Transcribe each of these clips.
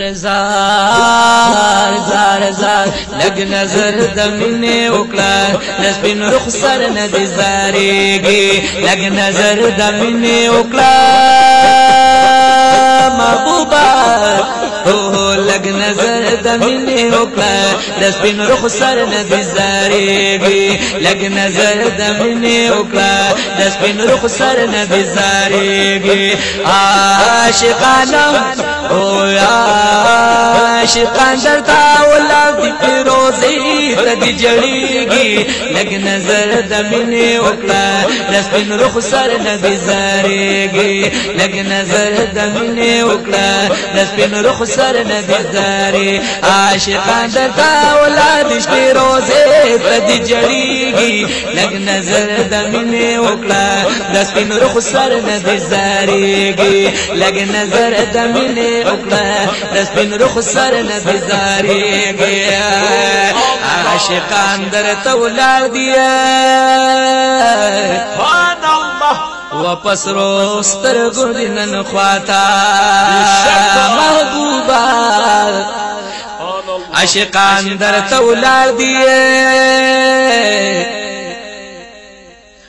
زار زار زار لگ نظر دمینه وکړه نسبین رخصر ندی زاریږي لگ نظر دمینه وکړه محبوبا او لگ نظر دمینه وکړه نسبین رخصر ندی زاریږي لگ نظر دمینه وکړه نسبین رخصر ندی زاریږي عاشقانه او عاشقان درتا ولاد دی فیروزی تدی جڑیگی لگ نظر دمینه وکړه دسپین رخ سر ندی زاریگی لگ نظر دمینه وکړه دسپین رخ سر ندی زاری عاشقان درتا ولاد دی فیروزی تدی جڑیگی لگ نظر دمینه وکړه دسپین رخ سر ندی زاریگی لگ نظر دمینه وکړه دسپین رخ سر ندی زاریږي عاشقان درته ولار دی واپس رو سترګو دینن خواتا محبوبا عاشقان درته ولار دی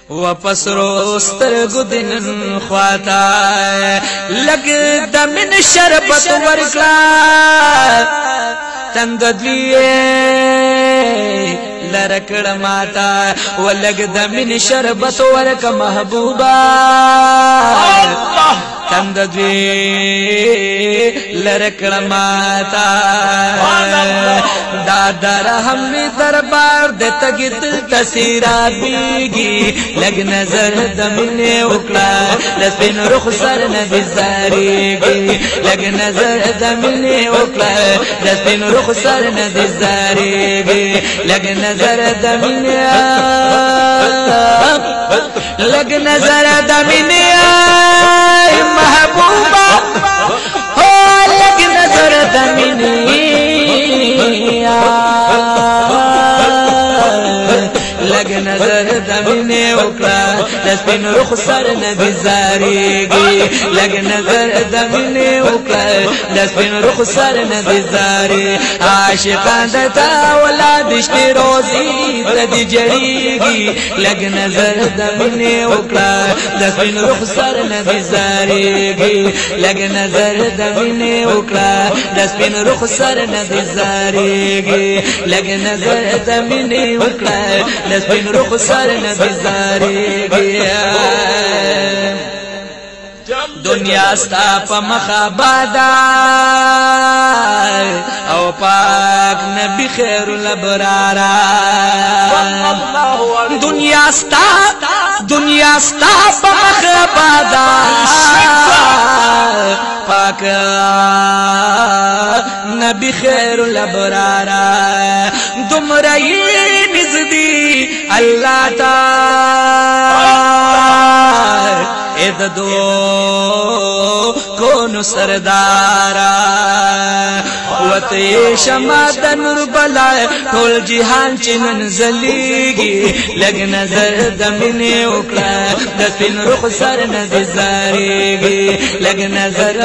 واپس رو سترګو دینن خواتا لګ د من شربت ورکلا تنددلی لرکړ ماتا ولګ د من شربت ورک محبوبا تنددلی لرکړ ماتا دادر هم دربار د تګت تسیرات بیگی لگ نظر دمینه وکړه لسپین رخ سر ندی زاریږي لگ نظر دمینه وکړه لسپین رخ سر ندی زاریږي لگ نظر دمینه لگ نظر دمینه محبوبا هو لگ نظر دمینه لگ نظر دمینه وکړه دسپین رخ سر ندی زاریږي لگ نظر دمینه وکړه دسپین رخ سر ندی زاری عاشقان دتا ولاد شته روزي تدی جړیږي لگ نظر دمینه وکړه دسپین رخ سر ندی زاریږي لگ نظر دمینه وکړه دسپین رخ سر ندی زاریږي لگ نظر دمینه وکړه دسپین رخ سر ندی زاریږي دنیا ستا په مخابادا او پاک نبی خیر الابرارا دنیا ستا په مخابادا پاک نبی خیر الابرارا دمرئی نزدی اللہ تا اد دو کونو سردارا وطی شما دا نور بلائے ٹھول جہان چنن زلیگی لگ نظر دمینه وکړه دسپین رخ سر ندی زاریږي لگ نظر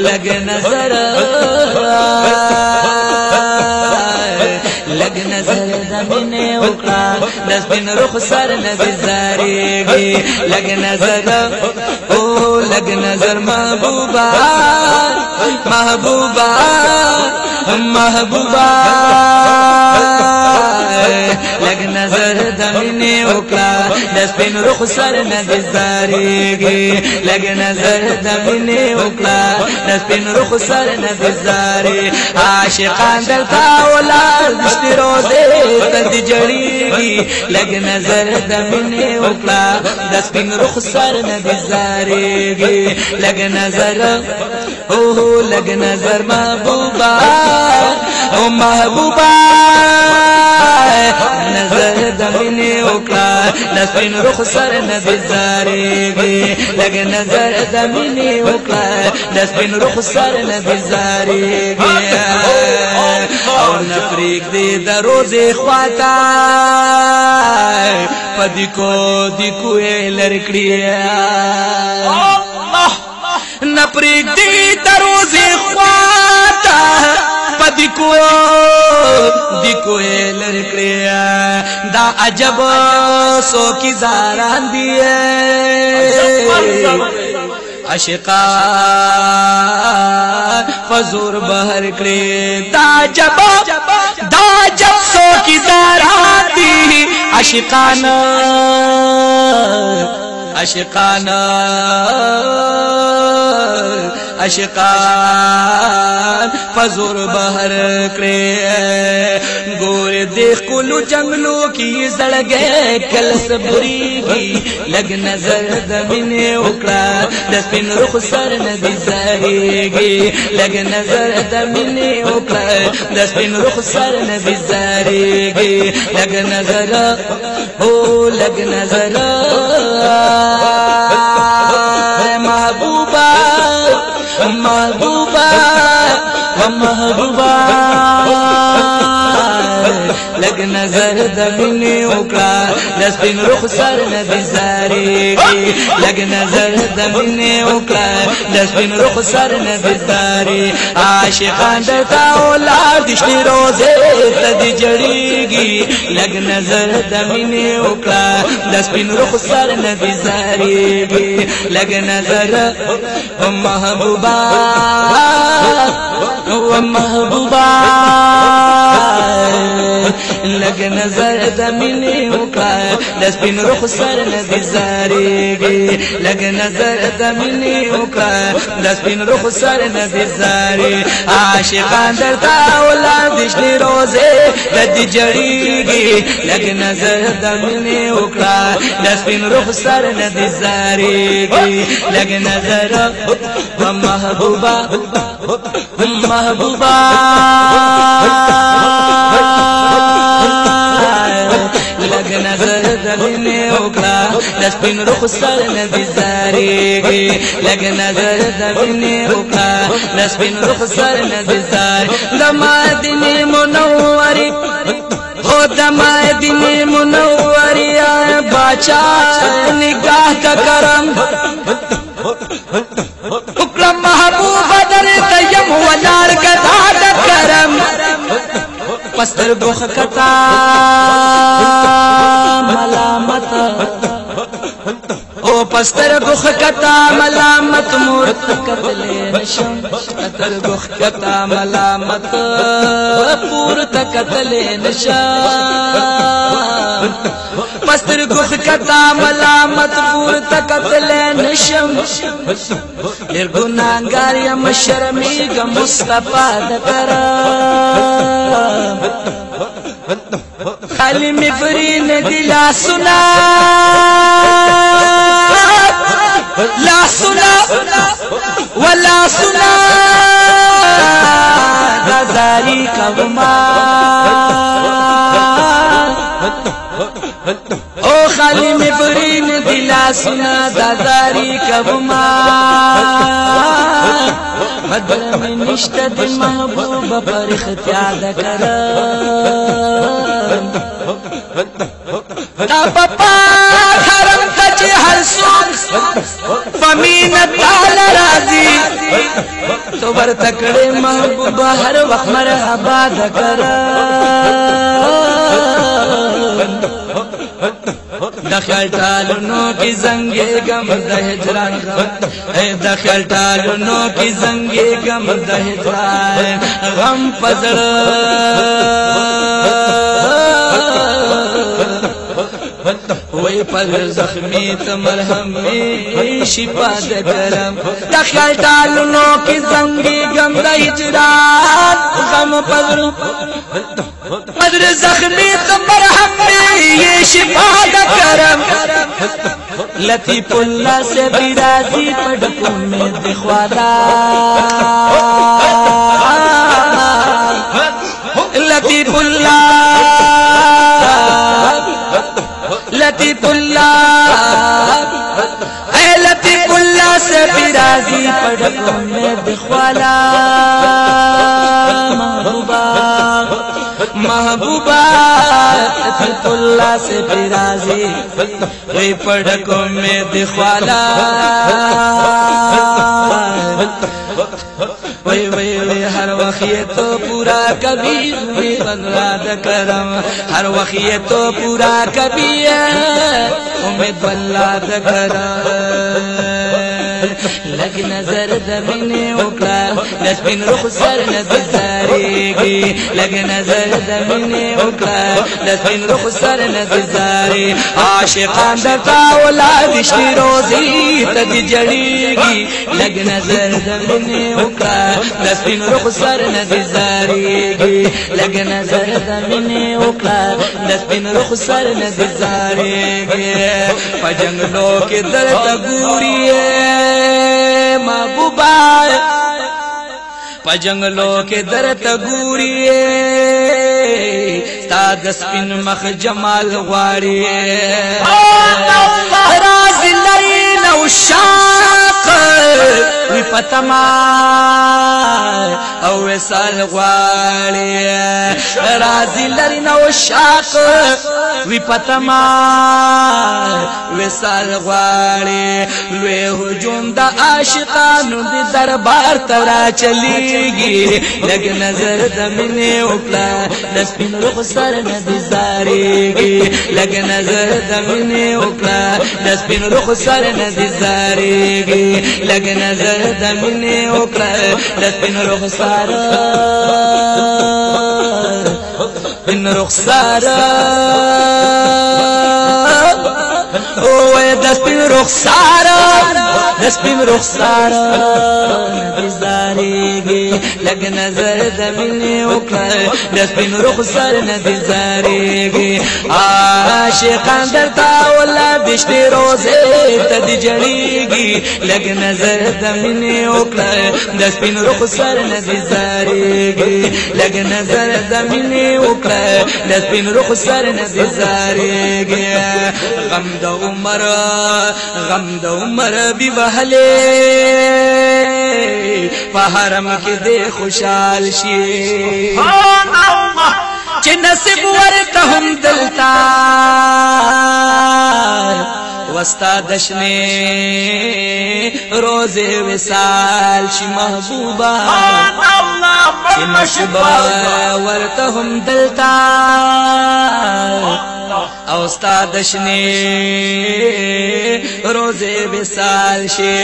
لگ نظر لگ نظر دمینه وکړه دسپین رخ سر ندی زاریږي لگ نظر او لگ نظر محبوبا محبوبا محبوبا لگ نظر دمینه وکړه دسپین رخ سر ندی زاریږي لگ نظر دمینه وکړه دسپین رخ سر ندی زاری عاشقان دلتا ولاد شته روزه تدی جړیږي لگ نظر دمینه وکړه دسپین رخ سر ندی زاریږي لگ نظر او لگ نظر محبوبا او محبوبا نظر دمینه وکړه دسپین رخ سر ندی زاریږي لگ نظر دمینه وکړه دسپین رخ سر ندی زاریږي او نفریق دی د روزه خواتا پدې کو دی کوه لړکړی دیکو لرکڑی دا عجب سو کی زاران دیئے عاشقان فزور بہر کڑی دا عجب سو کی زاران دی عاشقان فزور بہر کڑے گور دیکھ کلو جنگلو کی زڑگے کل صبری گی لگ نظر دمینے اکڑا دسپن رخ سر ندی زاریگی لگ نظر دمینے اکڑا دسپن رخ سر ندی زاریگی لگ نظر لگ نظر محبوبہ لگ نظر دمینے اکڑا دسپن رخ سر ندی زاریگی لگ نظر دمینے اکڑا دسپن رخ سر ندی زاری عاشقان درتا اولاد دشتی روزے تدی جڑیگی لگ نظر دمینے اکڑا دسپن رخ سر ندی زاریگی لگ نظر محبوبہ لگ نظر دمینے اکڑا دسپن رخ سر ندی زاریگی لگ نظر دمینے اکڑا دسپن رخ سر ندی زاری عاشقان درتا اولاد دشتی روزے ددی جڑیگی لگ نظر دمینے اکڑا دسپن رخ سر ندی زاریگی لگ نظر محبوبہ لگ نظر دمینے اکڑا دسپن رخ سر ندی زاریگی لگ نظر دمینے اکڑا دسپن رخ سر ندی زاری دمادنی منوری دمادنی منوری باچا نگاہ کا کرم اکرم محبوب در تیم ونار گدا دا کرم پستر گوخ کتا ملامت او پستر گوخ کتا ملامت مورت قتل نشم پستر گوخ کتا ملامت پورت قتل نشم پستر گوخ کتا ملامت پورت قتل نشم لیر گناہگار یم شرمیگا مصطفیٰ دکرم خالی مفرین دلا سنا لا سنا ولا سنا دازاری کبما او خالی مفرین دلا سنا دازاری کبما مدر میں نشتہ دل محبوب پر اختیار کرم تا پپا حرم تچی ہر سوک فمین تال رازی تو بر تکڑے محبوب ہر وقت مرحبا دکرم دخل ٹالنوں کی زنگے گم دا ہجران غم دخل ٹالنوں کی زنگے گم دا ہجران غم پزڑ وی پر زخمی تمرہم میں شفا دے کرم دخل ٹالنوں کی زنگے گم دا ہجران غم پزڑ قدر زخمی تمرہم میں یہ شفا دا کرم لطیف اللہ سے بھی راضی پڑکوں میں دکھوالا لطیف اللہ لطیف اللہ اے لطیف اللہ سے بھی راضی پڑکوں میں دکھوالا محبوبہ لطیف اللہ سے بھی راضی وہی پڑکوں میں دکھوالا وی وی وی ہر وقت یہ تو پورا کبھی امید بلاد کرم ہر وقت یہ تو پورا کبھی امید بلاد کرم لگ نظر دمنے اکڑا دسپن رخ سر ندی زاریگی لگ نظر دمنے اکڑا دسپن رخ سر ندی زاری عاشقان درتا اولادشتی روزی تدی جڑیگی لگ نظر دمنے اکڑا دسپن رخ سر ندی زاریگی لگ نظر دمنے اکڑا دسپن رخ سر ندی زاریگی پجنگلوں کے درد گوریے محبوبا پجنگلوں کے درد گوریے ستا دسپن مخ جمال غواریے راز لرین او شاق وی پتما او وصال غواریے راز لرین او شاق وی پتما وصال غواړي لوی هجوم د عاشقانو د دربار ترا چلیږي لګ نظر د مینې وکړه د سپین رخ سر نه دي زارېږي لګ نظر د مینې وکړه د سپین رخ سر نه دي زارېږي لګ نظر د مینې وکړه د سپین رخ سر سپین رخ سر اوه دسپین رخسار دسپین رخسار ندی زاریگی لگ نظر دمینی اکڑا دسپین رخسار ندی زاریگی عاشقان درتا اولادشتی روزے تدی جڑیگی لگ نظر دمینی اکڑا دسپین رخسار ندی زاریگی لگ نظر دمینی اکڑا دسپین رخسار ندی زاریگی غم د عمر بی وحلے پہرم کے دے خوشحال شی چی نصیب ورتا ہم دلتا وستا دشنے روزے وصال شی محبوبا چی نصیب ورتا ہم دلتا او ستا دشنے روزے وصال شی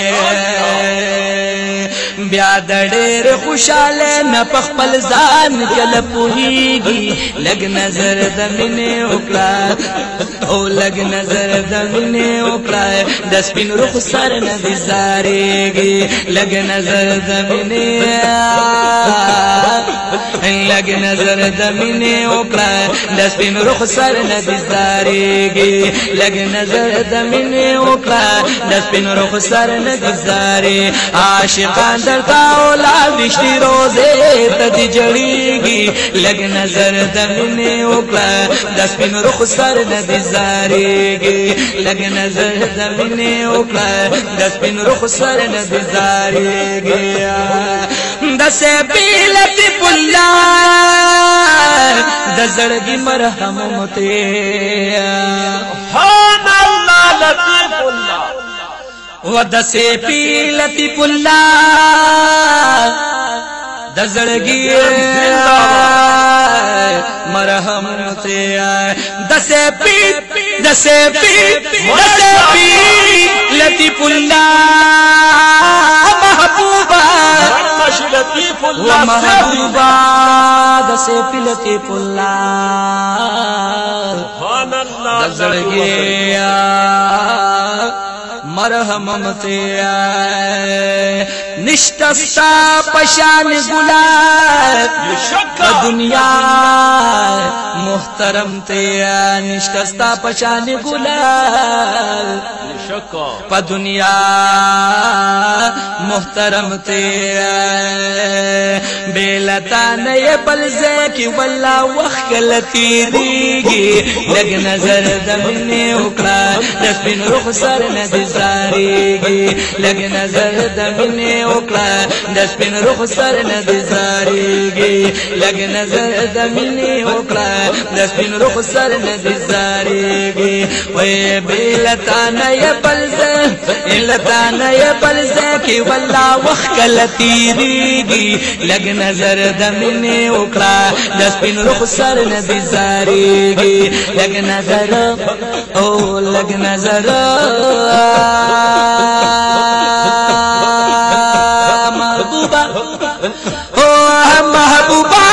بیا د ډېر خوشاله نه پخپل ځان کله پوهیږي لګ نظر د مینې وکړه او لګ نظر د مینې وکړه د سپین رخ سر نه دي زارېږي لګ نظر د مینې لګ نظر د مینې وکړه د سپین رخ سر نه دي زارېږي لګ نظر د مینې وکړه د سپین رخ سر نه دي زارې عاشقان درتا اولادشتی روزے تدی جڑیگی لگ نظر د مینې وکړه د سپین رخ سر نه دي زارېږي لگ نظر د مینې وکړه د سپین رخ سر نه دي زارېږي د سپی لطیف الله د زړګي مرهم مته سبحان الله لطیف الله ودسے پی لطیف اللہ دزڑگی مرحم تے دسے پی لطیف اللہ محبوبہ و محبوبہ دسے پی لطیف اللہ دزڑگی مرحم متے نشتستا پشان گلاب دنیا محترم تے نشتستا پشان گلاب پا دنیا محترم تے بیلتا نئے بلزے کی واللہ وخلتی دیگی زاریږي لګ نظر د مینې وکړه د سپین رخ سر نه دې زاریږي لګ نظر د مینې وکړه د سپین رخ سر نه دې زاریږي لګ نظر د مینې وکړه د سپین رخ سر نه دې زاریږي وې بلتانه یې پلزه لتانه یې پلزه کې والله وخت کله تیریږي لګ نظر د مینې وکړه د سپین رخ سر نه دې زاریږي لګ نظر او لګ نظر محبوبا او محبوبا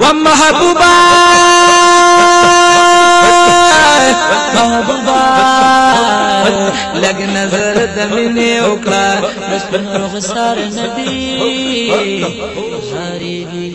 ومحبوبا محبوبا لګ نظر د مینې وکړه د سپین رخ سر نه دې زاریږي